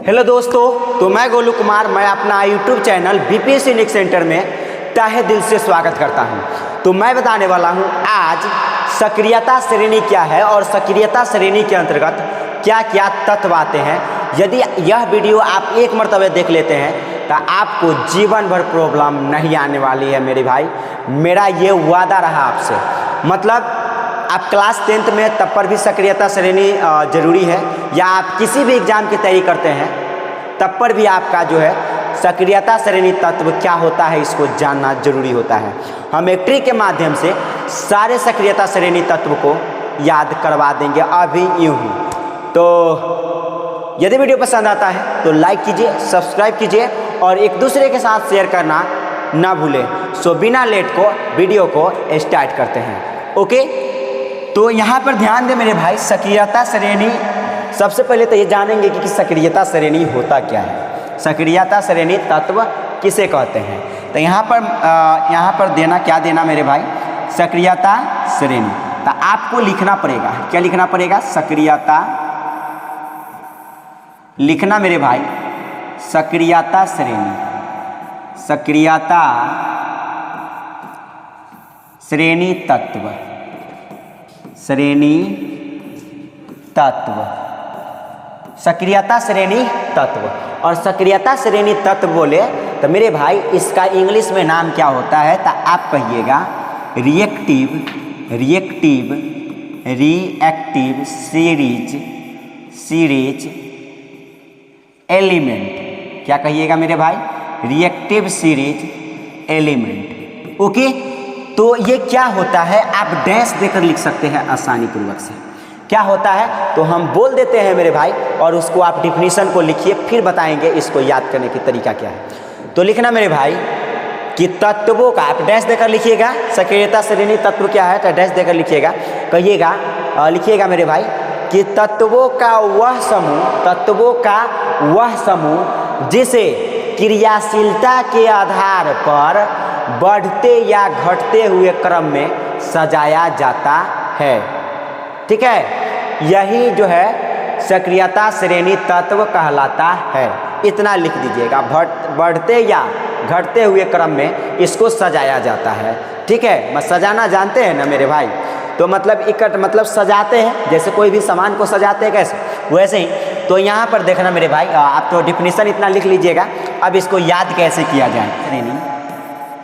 Hello दोस्तों, तो मैं गोलू कुमार, मैं अपना YouTube channel BPSC NEET centre में तहे दिल से स्वागत करता हूं। तो मैं बताने वाला हूं आज सक्रियता श्रेणी क्या है और सक्रियता श्रेणी के अंतर्गत क्या क्या तत्व आते हैं। यदि यह वीडियो आप एक मरतबा देख लेते हैं तो आपको जीवन भर प्रॉब्लम नहीं आने वाली है मेरे भाई। मेरा ये वादा रहा आपसे। मतलब आप क्लास 10th में तब पर भी सक्रियता श्रेणी जरूरी है, या आप किसी भी एग्जाम की तैयारी करते हैं तब पर भी आपका जो है सक्रियता श्रेणी तत्व क्या होता है इसको जानना जरूरी होता है। हम एक ट्रिक के माध्यम से सारे सक्रियता श्रेणी तत्व को याद करवा देंगे अभी यूं ही। तो यदि वीडियो पसंद आता है तो लाइक कीजिए, सब्सक्राइब कीजिए और एक दूसरे के साथ शेयर करना ना भूलें। सो बिना लेट को वीडियो को स्टार्ट करते हैं। ओके, तो यहाँ पर ध्यान दें मेरे भाई, सक्रियता श्रेणी सबसे पहले तो ये जानेंगे कि सक्रियता श्रेणी होता क्या है, सक्रियता श्रेणी तत्व किसे कहते हैं। तो यहाँ पर क्या देना मेरे भाई, सक्रियता श्रेणी। तो आपको लिखना पड़ेगा, क्या लिखना पड़ेगा, सक्रियता लिखना मेरे भाई, सक्रियता श्रेणी, सक्रियता श्रेणी तत्व, श्रेणी तत्व, सक्रियता श्रेणी तत्व। और सक्रियता श्रेणी तत्व बोले तो मेरे भाई इसका इंग्लिश में नाम क्या होता है, तो आप कहिएगा रिएक्टिव सीरीज एलिमेंट। क्या कहिएगा मेरे भाई, रिएक्टिव सीरीज एलिमेंट। ओके, तो ये क्या होता है आप डैश देकर लिख सकते हैं आसानी पूर्वक से। क्या होता है तो हम बोल देते हैं मेरे भाई, और उसको आप डिफिनीशन को लिखिए, फिर बताएंगे इसको याद करने की तरीका क्या है। तो लिखना मेरे भाई कि तत्वों का, आप डैश देकर लिखिएगा, सक्रियता श्रेणी तत्व क्या है तो डैश देकर लिखिएगा, कहिएगा लिखिएगा मेरे भाई कि तत्वों का वह समूह जिसे क्रियाशीलता के आधार पर बढ़ते या घटते हुए क्रम में सजाया जाता है। ठीक है, यही जो है सक्रियता श्रेणी तत्व कहलाता है। इतना लिख दीजिएगा, बढ़ते या घटते हुए क्रम में इसको सजाया जाता है। ठीक है, बस सजाना जानते हैं ना मेरे भाई, तो मतलब मतलब सजाते हैं, जैसे कोई भी सामान को सजाते हैं कैसे, वैसे ही। तो यहाँ पर देखना मेरे भाई, आप तो डिफिनीशन इतना लिख लीजिएगा। अब इसको याद कैसे किया जाए, श्रेणी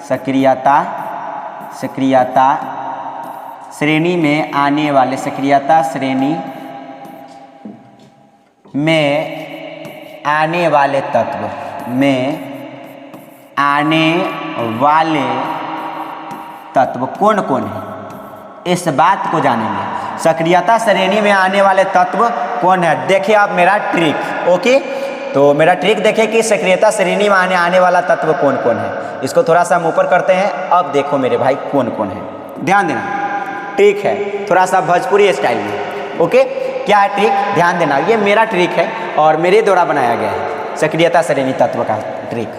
सक्रियता श्रेणी में आने वाले, सक्रियता श्रेणी में आने वाले तत्व कौन कौन है, इस बात को जानेंगे। सक्रियता श्रेणी में आने वाले तत्व कौन है, देखिए आप मेरा ट्रिक। ओके, तो मेरा ट्रिक देखिए कि सक्रियता श्रेणी में आने वाला तत्व कौन कौन है। इसको थोड़ा सा हम ऊपर करते हैं। अब देखो मेरे भाई कौन कौन है, ध्यान देना, ट्रिक है थोड़ा सा भोजपुरी स्टाइल में। ओके, क्या है ट्रिक, ध्यान देना, ये मेरा ट्रिक है और मेरे द्वारा बनाया गया है सक्रियता श्रेणी तत्व का ट्रिक।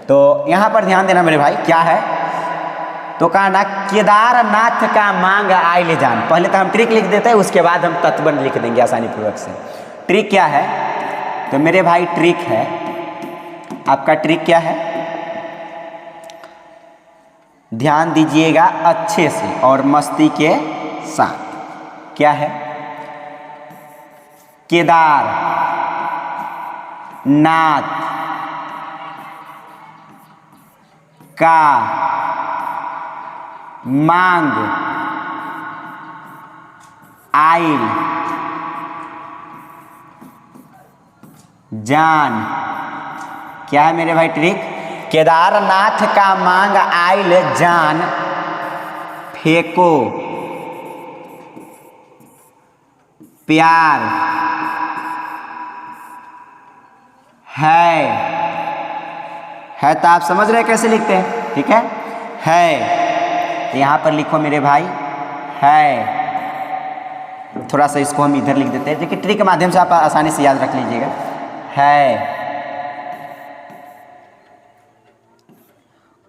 तो यहाँ पर ध्यान देना मेरे भाई, क्या है तो कहना केदारनाथ का मांग आए ले जान। पहले तो हम ट्रिक लिख देते हैं, उसके बाद हम तत्व लिख देंगे आसानी पूर्वक से। ट्रिक क्या है तो मेरे भाई, ट्रिक है, आपका ट्रिक क्या है, ध्यान दीजिएगा अच्छे से और मस्ती के साथ। क्या है, केदारनाथ का मांग आइल जान। क्या है मेरे भाई ट्रिक, केदारनाथ का मांग आइल जान फेंको प्यार है। तो आप समझ रहे हैं कैसे लिखते हैं, ठीक है। तो यहाँ पर लिखो मेरे भाई है। थोड़ा सा इसको हम इधर लिख देते हैं, देखिए ट्रिक के माध्यम से आप आसानी से याद रख लीजिएगा। है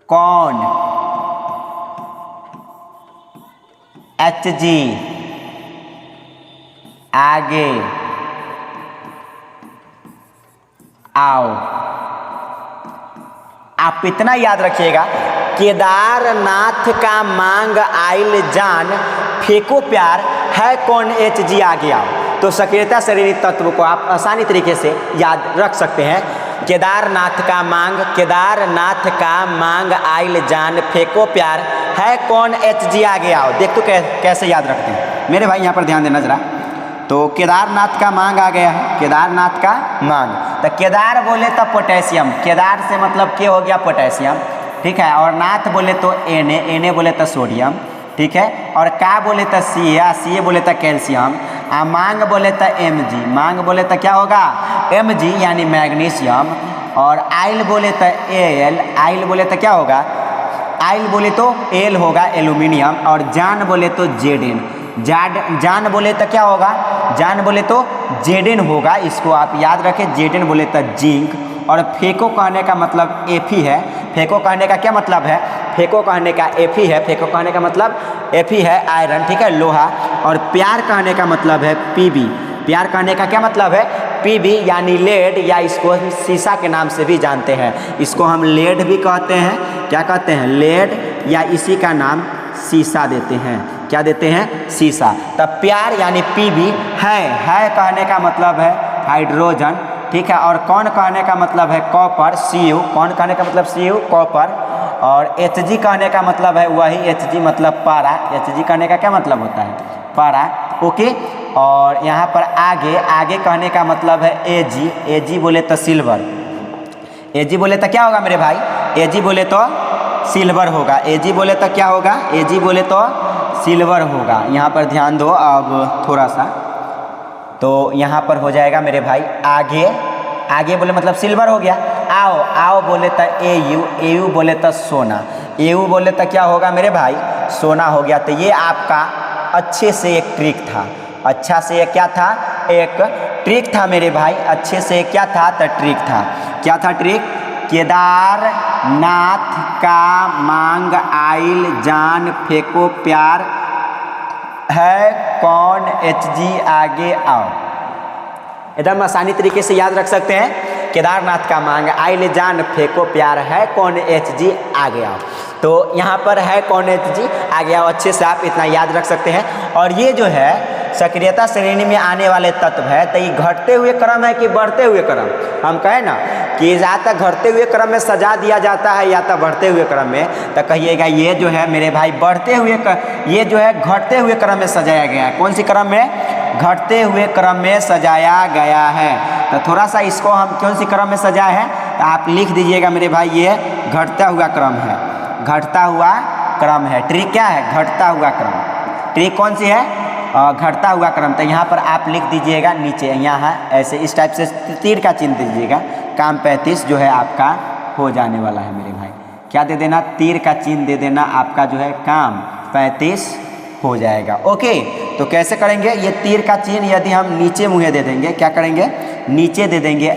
कौन, HG आगे आओ। आप इतना याद रखिएगा, केदारनाथ का मांग आइल जान, फेंको प्यार, है कौन एच जी आगे आओ। तो सक्रियता श्रेणी तत्व को आप आसानी तरीके से याद रख सकते हैं। केदारनाथ का मांग आइल जान, फेंको प्यार, है कौन एच जी आगे आओ। देख तो कैसे याद रखते हैं मेरे भाई, यहाँ पर ध्यान देना जरा। तो केदारनाथ का मांग आ गया है, केदारनाथ का मांग। तो केदार बोले तो पोटेशियम, केदार से मतलब क्या हो गया, पोटेशियम, ठीक है। और नाथ बोले तो Na बोले तो सोडियम, ठीक है। और का बोले तो Ca बोले तो कैल्शियम। मांग बोले तो Mg, मांग बोले तो क्या होगा, Mg यानी मैग्नीशियम। और आइल बोले तो Al, आइल बोले तो क्या होगा, आइल बोले तो एल होगा, एल्यूमिनियम। और जान बोले तो Zn, जान बोले तो क्या होगा, जान बोले तो Zn होगा। इसको आप याद रखें, Zn बोले तो जिंक। और फेंको कहने का मतलब Fe है। फेंको कहने का क्या मतलब है, फेंको कहने का Fe है, फेंको कहने का मतलब Fe है, आयरन, ठीक है, लोहा। और प्यार कहने का मतलब है Pb, प्यार कहने का क्या मतलब है, Pb यानी लेड, या इसको शीशा के नाम से भी जानते हैं। इसको हम लेड भी कहते हैं, क्या कहते हैं, लेड, या इसी का नाम शीशा देते हैं। क्या देते हैं, शीशा। तब प्यार यानी Pb है कहने का मतलब है हाइड्रोजन, ठीक है। और कौन कहने का मतलब है कॉपर, Cu, कौन कहने का मतलब Cu, कॉपर। और Hg कहने का मतलब है वही Hg मतलब पारा, Hg कहने का क्या मतलब होता है, पारा, ओके। और यहाँ पर आगे कहने का मतलब है Ag बोले तो सिल्वर, Ag बोले तो क्या होगा मेरे भाई, Ag बोले तो सिल्वर होगा, Ag बोले तो क्या होगा, Ag बोले तो सिल्वर होगा। यहाँ पर ध्यान दो अब थोड़ा सा, तो यहाँ पर हो जाएगा मेरे भाई आगे बोले मतलब सिल्वर हो गया। आओ बोले तो Au बोले तो सोना, Au बोले तो क्या होगा मेरे भाई, सोना हो गया। तो ये आपका अच्छे से एक ट्रिक था, अच्छा से क्या था, एक ट्रिक था मेरे भाई, अच्छे से क्या था, तो ट्रिक था। क्या था ट्रिक, केदारनाथ का मांग आइल जान, फेंको प्यार, है कौन Hg आगे आओ। एकदम आसानी तरीके से याद रख सकते हैं, केदारनाथ का मांग आइल जान, फेंको प्यार, है कौन Hg आगे आओ। तो यहाँ पर है कौन Hg आगे आओ, अच्छे से आप इतना याद रख सकते हैं। और ये जो है सक्रियता श्रेणी में आने वाले तत्व है, तो ये घटते हुए क्रम है कि बढ़ते हुए क्रम, हम कहें ना कि या तो घटते हुए क्रम में सजा दिया जाता है या तो बढ़ते हुए क्रम में, तो कहिएगा ये जो है मेरे भाई बढ़ते हुए, ये जो है घटते हुए क्रम में सजाया गया है। कौन सी क्रम में, घटते हुए क्रम में सजाया गया है। तो थोड़ा सा इसको हम कौन सी क्रम में सजाए हैं, तो आप लिख दीजिएगा मेरे भाई, ये घटता हुआ क्रम है, घटता हुआ क्रम है। ट्रिक क्या है, घटता हुआ क्रम, ट्रिक कौन सी है, घटता हुआ क्रम। तो यहाँ पर आप लिख दीजिएगा नीचे, यहाँ ऐसे इस टाइप से तीर का चिन्ह दीजिएगा, काम 35 जो है आपका हो जाने वाला है मेरे भाई। क्या दे देना, तीर का चिन्ह दे देना, आपका जो है काम 35 हो जाएगा, ओके। तो कैसे करेंगे, ये तीर का चिन्ह यदि हम नीचे मुँहे दे देंगे, क्या करेंगे, नीचे दे देंगे,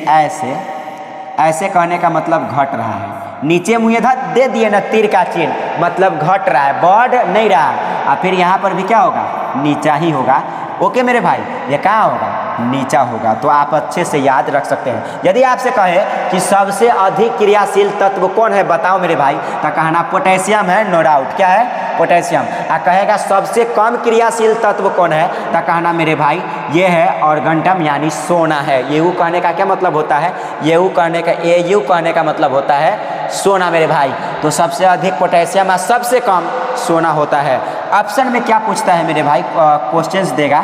ऐसे कहने का मतलब घट रहा है। नीचे मुँहे दे दिए ना तीर का चिन्ह, मतलब घट रहा है, बढ़ नहीं रहा। और फिर यहाँ पर भी क्या होगा, नीचा ही होगा, ओके मेरे भाई। ये कहाँ होगा, नीचा होगा। तो आप अच्छे से याद रख सकते हैं। यदि आपसे कहे कि सबसे अधिक क्रियाशील तत्व कौन है बताओ मेरे भाई, तो कहना पोटेशियम है, नो डाउट, क्या है, पोटेशियम। कहेगा सबसे कम क्रियाशील तत्व कौन है, तो कहना मेरे भाई ये है ऑर्गेंटम यानी सोना है। Au कहने का क्या मतलब होता है, Au कहने का मतलब होता है सोना मेरे भाई। तो सबसे अधिक पोटेशियम और सबसे कम सोना होता है। ऑप्शन में क्या पूछता है मेरे भाई, क्वेश्चंस देगा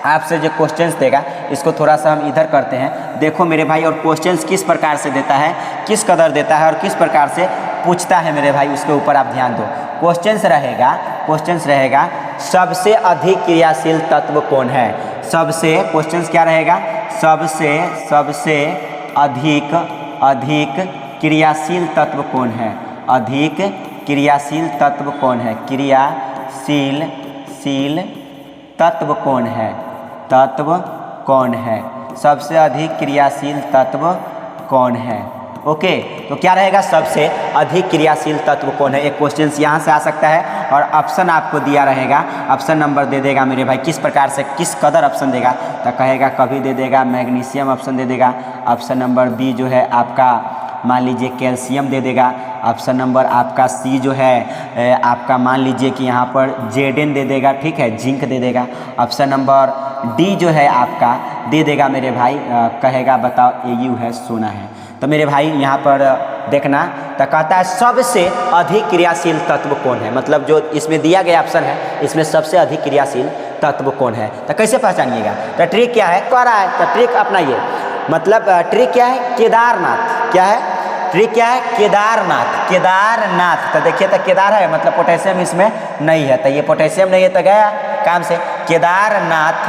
आपसे, जो क्वेश्चंस देगा इसको थोड़ा सा हम इधर करते हैं। देखो मेरे भाई, और क्वेश्चंस किस प्रकार से देता है, किस कदर देता है और किस प्रकार से पूछता है मेरे भाई, उसके ऊपर आप ध्यान दो। क्वेश्चंस रहेगा सबसे अधिक क्रियाशील तत्व कौन है, सबसे, क्वेश्चंस क्या रहेगा, सबसे अधिक क्रियाशील तत्व कौन है, अधिक क्रियाशील तत्व कौन है, क्रियाशील तत्व कौन है, तत्व कौन है, सबसे अधिक क्रियाशील तत्व कौन है, ओके। तो क्या रहेगा, सबसे अधिक क्रियाशील तत्व कौन है, एक क्वेश्चन यहाँ से आ सकता है। और ऑप्शन आपको दिया रहेगा, ऑप्शन नंबर दे देगा मेरे भाई किस प्रकार से किस कदर ऑप्शन देगा, तो कहेगा कभी दे देगा मैग्नीशियम ऑप्शन दे देगा, ऑप्शन नंबर बी जो है आपका मान लीजिए कैल्शियम दे देगा, ऑप्शन नंबर आपका सी जो है आपका मान लीजिए कि यहाँ पर जेडेन दे देगा, ठीक है, जिंक दे देगा, ऑप्शन नंबर डी जो है आपका दे देगा मेरे भाई कहेगा बताओ एयू है सोना है। तो मेरे भाई यहाँ पर देखना तो कहता है सबसे अधिक क्रियाशील तत्व कौन है, मतलब जो इसमें दिया गया ऑप्शन है इसमें सबसे अधिक क्रियाशील तत्व कौन है, तो कैसे पहचानिएगा, तो ट्रिक क्या है कह रहा है, तो ट्रिक अपनाइए, मतलब ट्रिक क्या है केदारनाथ, क्या है ट्रिक क्या है केदारनाथ, केदारनाथ, तो देखिए तो केदार है मतलब पोटेशियम इसमें नहीं है, तो ये पोटेशियम नहीं है तो गया काम से, केदारनाथ,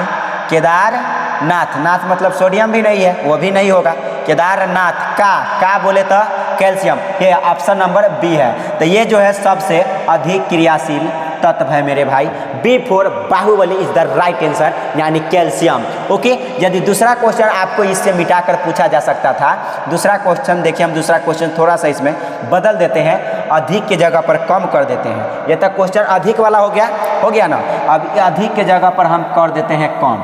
केदारनाथ, नाथ मतलब सोडियम भी नहीं है वो भी नहीं होगा, केदारनाथ का बोले तो कैल्शियम, ये ऑप्शन नंबर बी है, तो ये जो है सबसे अधिक क्रियाशील तत्व है मेरे भाई, B4 Baahubali is the right answer यानी कैल्शियम। ओके, यदि दूसरा क्वेश्चन आपको इससे मिटाकर पूछा जा सकता था, दूसरा क्वेश्चन देखिए हम दूसरा क्वेश्चन थोड़ा सा इसमें बदल देते हैं, अधिक के जगह पर कम कर देते हैं, ये तक क्वेश्चन अधिक वाला हो गया ना, अब अधिक के जगह पर हम कर देते हैं कम,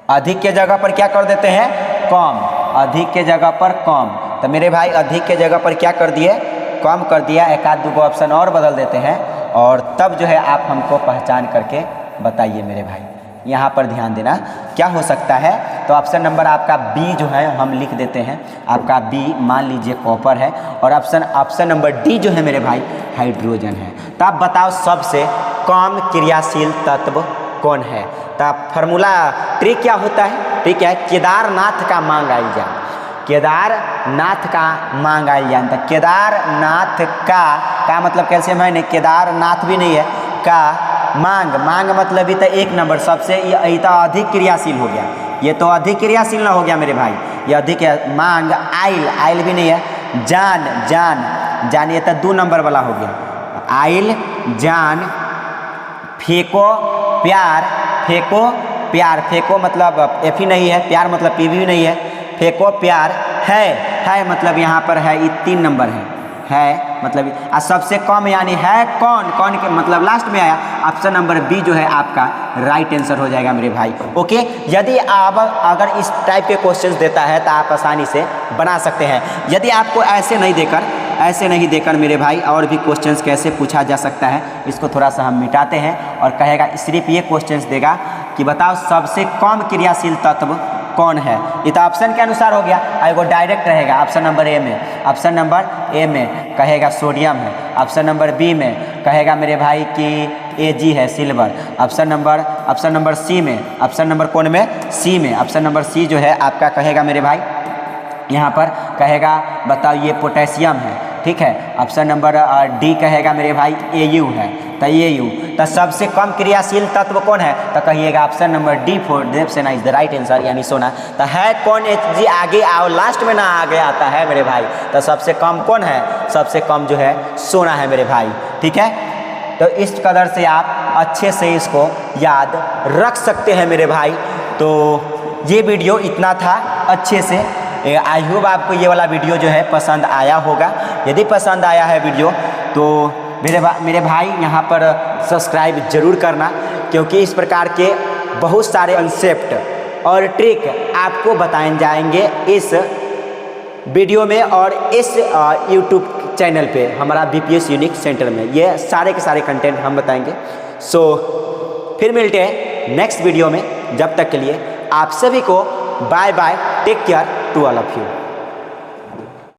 अधिक के जगह पर क्या कर देते हैं कम, अधिक के जगह पर कम, तो मेरे भाई अधिक के जगह पर क्या कर दिए कम कर दिया, एक आध दो ऑप्शन और बदल देते हैं और तब जो है आप हमको पहचान करके बताइए मेरे भाई, यहाँ पर ध्यान देना क्या हो सकता है, तो ऑप्शन नंबर आपका बी जो है हम लिख देते हैं, आपका बी मान लीजिए कॉपर है और ऑप्शन नंबर डी जो है मेरे भाई हाइड्रोजन है, तो आप बताओ सबसे कम क्रियाशील तत्व कौन है, तो फार्मूला ट्रिक क्या होता है, ट्रिक क्या है केदारनाथ का मांग आइल जा, केदारनाथ का मांग आइल जान, तो केदारनाथ का मतलब कैल्शियम है नहीं, केदारनाथ भी नहीं है, का मांग मतलब भी तो एक नंबर सबसे ये तो अधिक क्रियाशील हो गया, ये तो अधिक क्रियाशील ना हो गया मेरे भाई, ये अधिक है, मांग आइल भी नहीं है, जान ये तो 2 नंबर वाला हो गया, आइल जान, फेंको प्यार, फेंको मतलब एफ ही नहीं है, प्यार मतलब पी भी नहीं है, फेंको प्यार है मतलब यहाँ पर है ये 3 नंबर है मतलब सबसे कम यानी है कौन के मतलब लास्ट में आया, ऑप्शन नंबर बी जो है आपका राइट आंसर हो जाएगा मेरे भाई। ओके, यदि आप अगर इस टाइप के क्वेश्चंस देता है तो आप आसानी से बना सकते हैं, यदि आपको ऐसे नहीं देकर मेरे भाई और भी क्वेश्चंस कैसे पूछा जा सकता है, इसको थोड़ा सा हम मिटाते हैं और कहेगा सिर्फ ये क्वेश्चंस देगा कि बताओ सबसे कम क्रियाशील तत्व कौन है, ये तो ऑप्शन के अनुसार हो गया, एगो डायरेक्ट रहेगा ऑप्शन नंबर ए में, ऑप्शन नंबर ए में कहेगा सोडियम है, ऑप्शन नंबर बी में कहेगा मेरे भाई कि Ag है सिल्वर, ऑप्शन नंबर सी में, ऑप्शन नंबर कौन में सी में, ऑप्शन नंबर सी जो है आपका कहेगा मेरे भाई यहाँ पर कहेगा बताओ ये पोटेशियम है, ठीक है, ऑप्शन नंबर डी कहेगा मेरे भाई Au है, तो Au, तो सबसे कम क्रियाशील तत्व कौन है, तो कहिएगा option number D for Devasena is the right answer यानी सोना, तो है कौन Hg आगे आओ लास्ट में ना आगे आता है मेरे भाई, तो सबसे कम कौन है, सबसे कम जो है सोना है मेरे भाई, ठीक है, तो इस कदर से आप अच्छे से इसको याद रख सकते हैं मेरे भाई। तो ये वीडियो इतना था, अच्छे से आई होप आपको ये वाला वीडियो जो है पसंद आया होगा, यदि पसंद आया है वीडियो तो मेरे भाई यहाँ पर सब्सक्राइब ज़रूर करना, क्योंकि इस प्रकार के बहुत सारे कंसेप्ट और ट्रिक आपको बताए जाएंगे इस वीडियो में और इस यूट्यूब चैनल पे हमारा BPS यूनिक सेंटर में, ये सारे के सारे कंटेंट हम बताएंगे। सो फिर मिलते हैं नेक्स्ट वीडियो में, जब तक के लिए आप सभी को bye bye, take care to all of you.